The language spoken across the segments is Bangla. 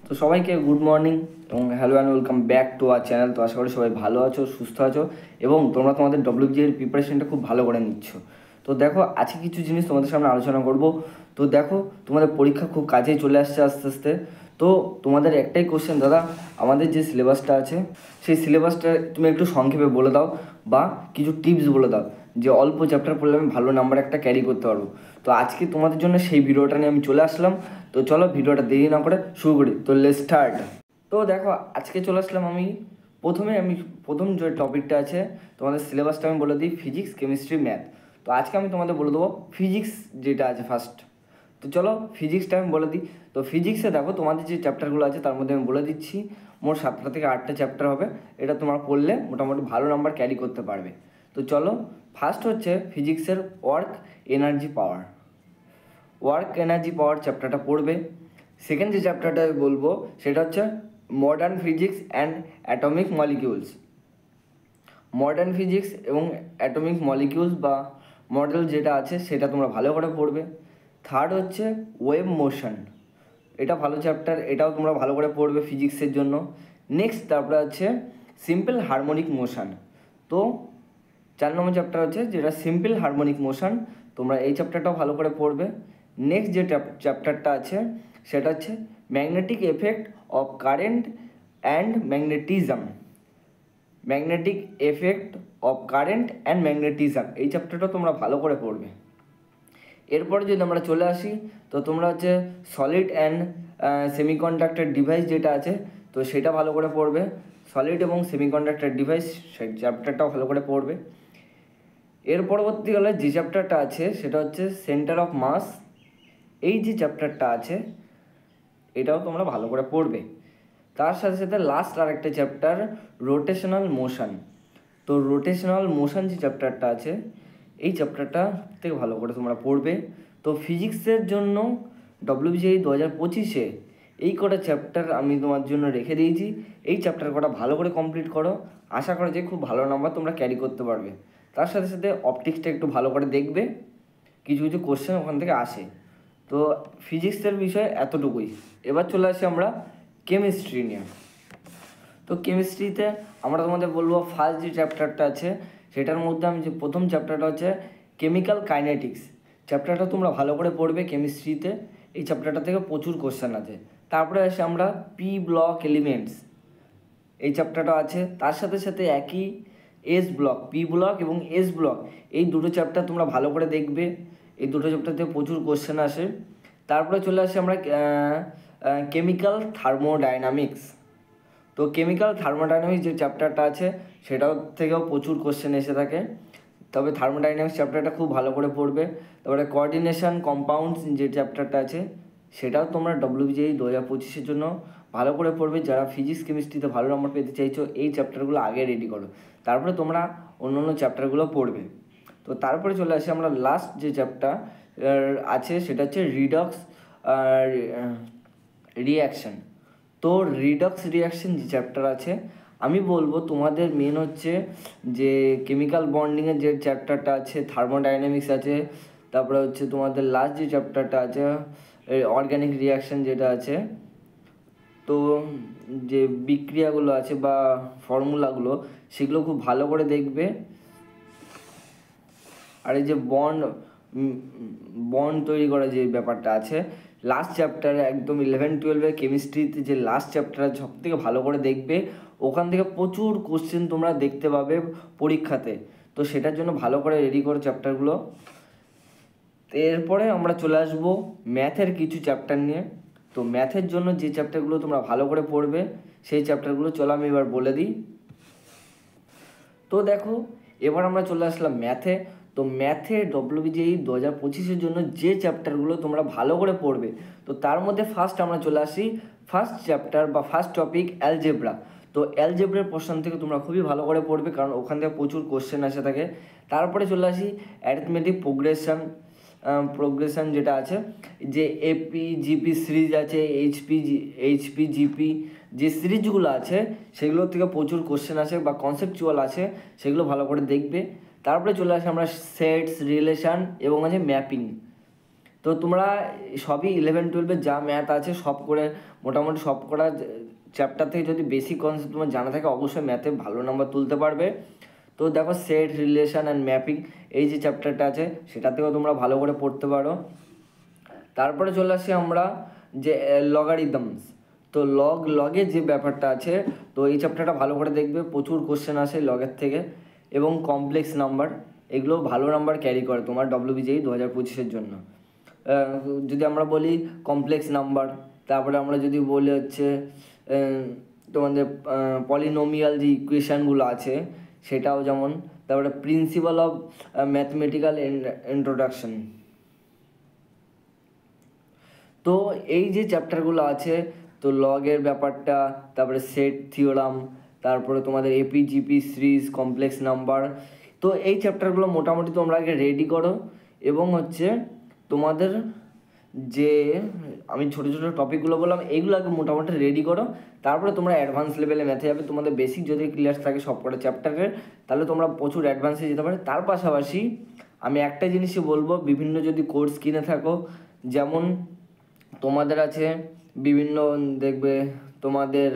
তো সবাইকে গুড মর্নিং এবং hello and welcome back to our channel. তো আশা করি সবাই ভালো আছো, সুস্থ আছো এবং তোমরা তোমাদের ডব্লিউবিজি এর প্রিপারেশনটা খুব ভালো করে নিচ্ছ। তো দেখো, আজকে কিছু জিনিস তোমাদের সামনে আলোচনা করব। তো দেখো, তোমাদের পরীক্ষা খুব কাছেই চলে আসছে আস্তে আস্তে। তো তোমাদের একটাই কোশ্চেন, দাদা আমাদের যে সিলেবাসটা আছে সেই সিলেবাসটা তুমি একটু সংক্ষেপে বলে দাও বা কিছু টিপস বলে দাও যে অল্প চ্যাপ্টার পড়লে আমি ভালো নাম্বার একটা ক্যারি করতে পারবো। তো আজকে তোমাদের জন্য সেই ভিডিওটা নিয়ে আমি চলে আসলাম। তো চলো ভিডিওটা দেরি না করে শুরু করি। তো লেটস স্টার্ট। তো দেখো, আজকে চলে আসলাম আমি প্রথম যে টপিকটা আছে তোমাদের সিলেবাসটা আমি বলে দিই, ফিজিক্স, কেমিস্ট্রি, ম্যাথ। তো আজকে আমি তোমাদের বলে দেবো ফিজিক্স যেটা আছে ফার্স্ট। তো চলো ফিজিক্সটা আমি বলে দিই। তো ফিজিক্সে দেখো, তোমাদের যে চ্যাপ্টারগুলো আছে তার মধ্যে আমি বলে দিচ্ছি, মোট 7টা থেকে 8টা চ্যাপ্টার হবে। এটা তোমরা পড়লে মোটামুটি ভালো নাম্বার ক্যারি করতে পারবে। তো চলো, ফার্স্ট হচ্ছে ফিজিক্সের ওয়ার্ক এনার্জি পাওয়ার চ্যাপ্টারটা পড়বে। সেকেন্ড যে চ্যাপ্টারটা বলবো সেটা হচ্ছে modern physics and atomic molecules বা মডেল যেটা আছে সেটা তোমরা ভালো করে পড়বে। থার্ড হচ্ছে ওয়েভ মোশন, এটা ভালো চ্যাপ্টার, এটাও তোমরা ভালো করে পড়বে ফিজিক্সের জন্য। নেক্সট তারপরে আছে সিম্পল হারমোনিক মোশন। তো 4 নম্বর চ্যাপ্টার হচ্ছে যেটা সিম্পল হারমোনিক মোশন, তোমরা এই চ্যাপ্টারটাও ভালো করে পড়বে। নেক্সট যে চ্যাপ্টারটা আছে সেটা হচ্ছে magnetic effect of current and magnetism. এই চ্যাপ্টারটা তোমরা ভালো করে পড়বে। এরপরে যদি আমরা চলে আসি, তো তোমরা হচ্ছে সলিড অ্যান্ড সেমিকন্ডাক্টর ডিভাইস যেটা আছে, তো সেটা ভালো করে পড়বে। সলিড এবং সেমিকন্ডাক্টর ডিভাইস সেই চ্যাপ্টারটাও ভালো করে পড়বে। এর পরবর্তীকালে যে চ্যাপ্টারটা আছে সেটা হচ্ছে সেন্টার অফ মাস। এই যে চ্যাপ্টারটা আছে এটাও তোমরা ভালো করে পড়বে। তার সাথে সাথে লাস্ট আরেকটা চ্যাপ্টার রোটেশনাল মোশন। তো রোটেশনাল মোশন যে চ্যাপ্টারটা আছে এই চ্যাপ্টারটা থেকে ভালো করে তোমরা পড়বে। তো ফিজিক্সের জন্য ডব্লিউবিজিআই 2025-এ এই কটা চ্যাপ্টার আমি তোমার জন্য রেখে দিয়েছি। এই চ্যাপ্টার কটা ভালো করে কমপ্লিট করো, আশা করা যে খুব ভালো নাম্বার তোমরা ক্যারি করতে পারবে। তার সাথে সাথে অপটিক্সটা একটু ভালো করে দেখবে, কিছু কিছু কোশ্চেন ওখান থেকে আসে। তো ফিজিক্সের বিষয়ে এতটুকুই। এবার চলে আসি আমরা কেমিস্ট্রি নিয়ে। তো কেমিস্ট্রিতে আমরা তোমাদের বলবো ফার্স্ট যে চ্যাপ্টারটা আছে সেটার মধ্যে আমি যে প্রথম চ্যাপ্টারটা হচ্ছে কেমিক্যাল কাইনেটিক্স। চ্যাপ্টারটা তোমরা ভালো করে পড়বে কেমিস্ট্রিতে, এই চ্যাপ্টারটা থেকে প্রচুর কোশ্চেন আছে। তারপরে আসি আমরা পি ব্লক এলিমেন্টস, এই চ্যাপ্টারটা আছে। তার সাথে সাথে একই এস ব্লক, পি ব্লক এবং এস ব্লক, এই দুটো চ্যাপ্টার তোমরা ভালো করে দেখবে, এই দুটো চ্যাপ্টার থেকে প্রচুর কোশ্চেন আসে। তারপরে চলে আসি আমরা কেমিক্যাল থার্মোডাইনামিক্স। তো কেমিক্যাল থার্মোডাইনামিক্স যে চ্যাপ্টারটা আছে সেটাও থেকেও প্রচুর কোশ্চেন এসে থাকে, তবে থার্মোডাইনামিক্স চ্যাপ্টারটা খুব ভালো করে পড়বে। তারপরে কোঅর্ডিনেশন কম্পাউন্ডস যে চ্যাপ্টারটা আছে সেটাও তোমরা ডব্লিউবিজিআই 2025-এর জন্য ভালো করে পড়বে। যারা ফিজিক্স কেমিস্ট্রিতে ভালো নাম্বার পেতে চাইছো এই চ্যাপ্টারগুলো আগে রেডি করো, তারপরে তোমরা অন্য অন্য চ্যাপ্টারগুলো পড়বে। তো তারপরে চলে আসি আমরা লাস্ট যে চ্যাপ্টার আছে সেটা হচ্ছে রিয়াকশন। তো রিডক্স রিয়াকশন যে চ্যাপ্টার আছে, আমি বলবো তোমাদের মেন হচ্ছে যে কেমিক্যাল বন্ডিংয়ের যে চ্যাপ্টারটা আছে, থার্মোডাইনামিক্স আছে, তারপরে হচ্ছে তোমাদের লাস্ট যে চ্যাপ্টারটা আছে অর্গ্যানিক রিয়াকশন যেটা আছে। তো যে বিক্রিয়াগুলো আছে বা ফর্মুলাগুলো সেগুলো খুব ভালো করে দেখবে। আর এই যে বন্ড তৈরি করা যে ব্যাপারটা আছে লাস্ট চ্যাপ্টারে, একদম 11-12 কেমিস্ট্রিতে যে লাস্ট চ্যাপ্টার সব থেকে ভালো করে দেখবে, ওখান থেকে প্রচুর কোশ্চেন তোমরা দেখতে পাবে পরীক্ষাতে। তো সেটার জন্য ভালো করে রেডি করো চ্যাপ্টারগুলো। এরপরে আমরা চলে আসবো ম্যাথের কিছু চ্যাপ্টার নিয়ে। তো ম্যাথের জন্য যে চ্যাপ্টারগুলো তোমরা ভালো করে পড়বে সেই চ্যাপ্টারগুলো চলো আমি এবার বলে দিই। তো দেখো, এবার আমরা চলে আসলাম ম্যাথে। তো ম্যাথে ডব্লিউবিজিআই 2025-এর জন্য যে চ্যাপ্টারগুলো তোমরা ভালো করে পড়বে, তো তার মধ্যে ফার্স্ট আমরা চলে আসি ফার্স্ট চ্যাপ্টার বা ফার্স্ট টপিক অ্যালজেব্রা। তো অ্যালজেব্রার পোর্শন থেকে তোমরা খুবই ভালো করে পড়বে, কারণ ওখান থেকে প্রচুর কোশ্চেন আসে থাকে। তারপরে চলে আসি অ্যারিথমেটিক প্রোগ্রেশন যেটা আছে, যে এপি জিপি সিরিজ আছে, এইচপি জিপি যে সিরিজগুলো আছে সেগুলোর থেকে প্রচুর কোশ্চেন আসে বা কনসেপচুয়াল আছে, সেগুলো ভালো করে দেখবে। তারপরে চলে আসে আমরা সেটস, রিলেশান এবং আছে ম্যাপিং। তো তোমরা সবই 11-12 যা ম্যাথ আছে সব করে মোটামুটি সব করা চ্যাপ্টার থেকে যদি বেসিক কনসেপ্ট তোমার জানা থাকে অবশ্যই ম্যাথে ভালো নাম্বার তুলতে পারবে। তো দেখো সেট, রিলেশন অ্যান্ড ম্যাপিং এই যে চ্যাপ্টারটা আছে সেটা থেকেও তোমরা ভালো করে পড়তে পারো। তারপরে চলে আসি আমরা যে লগারিদমস। তো লগের যে ব্যাপারটা আছে, তো এই চ্যাপ্টারটা ভালো করে দেখবে, প্রচুর কোশ্চেন আসে লগের থেকে। এবং কমপ্লেক্স নাম্বার, এগুলো ভালো নাম্বার ক্যারি করে তোমার WBJEE 2025-এর জন্য। যদি আমরা বলি কমপ্লেক্স নাম্বার, তারপরে আমরা যদি বলি হচ্ছে তোমাদের পলিনোমিয়াল যে ইকুয়েশানগুলো আছে সেটাও যেমন, তারপরে প্রিন্সিপাল অফ ম্যাথমেটিক্যাল ইন্ট্রোডাকশন। তো এই যে চ্যাপ্টারগুলো আছে, তো লগের ব্যাপারটা, তারপরে সেট থিওরাম, তারপরে তোমাদের এপিজিপি সিরিজ, কমপ্লেক্স নাম্বার, তো এই চ্যাপ্টারগুলো মোটামুটি তোমরা আগে রেডি করো। এবং হচ্ছে তোমাদের যে আমি ছোটো ছোটো টপিকগুলো বললাম এইগুলো আগে মোটামুটি রেডি করো, তারপরে তোমরা অ্যাডভান্স লেভেলে ম্যাথে যাবে। তোমাদের বেসিক যদি ক্লিয়ার থাকে সব কটা চ্যাপ্টারের, তাহলে তোমরা প্রচুর অ্যাডভান্সে যেতে পারে। তার পাশাপাশি আমি একটা জিনিসই বলবো, বিভিন্ন যদি কোর্স কিনে থাকো, যেমন তোমাদের আছে বিভিন্ন দেখবে তোমাদের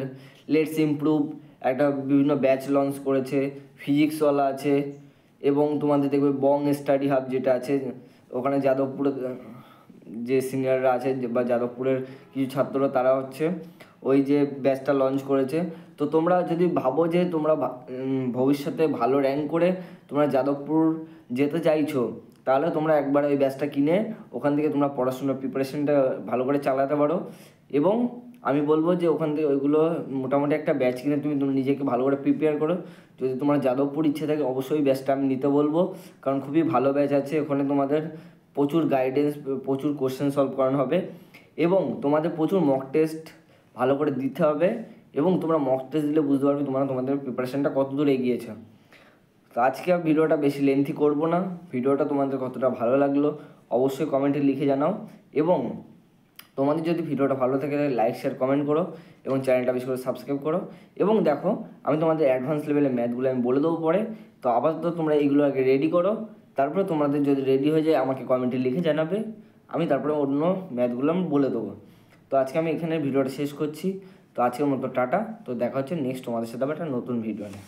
লেটস ইমপ্রুভ একটা বিভিন্ন ব্যাচ লঞ্চ করেছে, ফিজিক্সওয়ালা আছে, এবং তোমাদের দেখবে বং স্টাডি হাব যেটা আছে, ওখানে যাদবপুরে যে সিনিয়ররা আছে বা যাদবপুরের কিছু ছাত্ররা তারা হচ্ছে ওই যে ব্যাচটা লঞ্চ করেছে। তো তোমরা যদি ভাবো যে তোমরা ভবিষ্যতে ভালো র্যাঙ্ক করে তোমরা যাদবপুর যেতে চাইছো, তাহলে তোমরা একবার ওই ব্যাচটা কিনে ওখান থেকে তোমরা পড়াশোনার প্রিপারেশনটা ভালো করে চালাতে পারো। এবং আমি বলবো যে ওখান থেকে ওইগুলো মোটামুটি একটা ব্যাচ কিনে তুমি নিজেকে ভালো করে প্রিপেয়ার করো। যদি তোমার যাদবপুর ইচ্ছে থাকে অবশ্যই ব্যাচটা আমি নিতে বলবো, কারণ খুবই ভালো ব্যাচ আছে। ওখানে তোমাদের প্রচুর গাইডেন্স, প্রচুর কোশ্চেন সলভ করানো হবে, এবং তোমাদের প্রচুর মক টেস্ট ভালো করে দিতে হবে। এবং তোমরা মক টেস্ট দিলে বুঝতে পারবে তোমাদের প্রিপারেশনটা কত দূর এগিয়েছে। তো আজকে আর ভিডিওটা বেশি লেন্থি করব না। ভিডিওটা তোমাদের কতটা ভালো লাগলো অবশ্যই কমেন্টে লিখে জানাও, এবং তোমাদের যদি ভিডিওটা ভালো থাকে লাইক, শেয়ার, কমেন্ট করো, এবং চ্যানেলটা বেশি করে সাবস্ক্রাইব করো। এবং দেখো আমি তোমাদের অ্যাডভান্স লেভেলের ম্যাথগুলো আমি বলে দেবো পরে। তো আপাতত তোমরা এইগুলো আগে রেডি করো, তারপরে তোমাদের যদি রেডি হয়ে যায় আমাকে কমেন্টে লিখে জানাবে, আমি তারপরে অন্য ম্যাথগুলো আমি বলে দেবো। তো আজকে আমি এখানে ভিডিওটা শেষ করছি। তো আজকের মতো টাটা। তো দেখা হচ্ছে নেক্সট তোমাদের সাথে আবার একটা নতুন ভিডিও নিয়ে।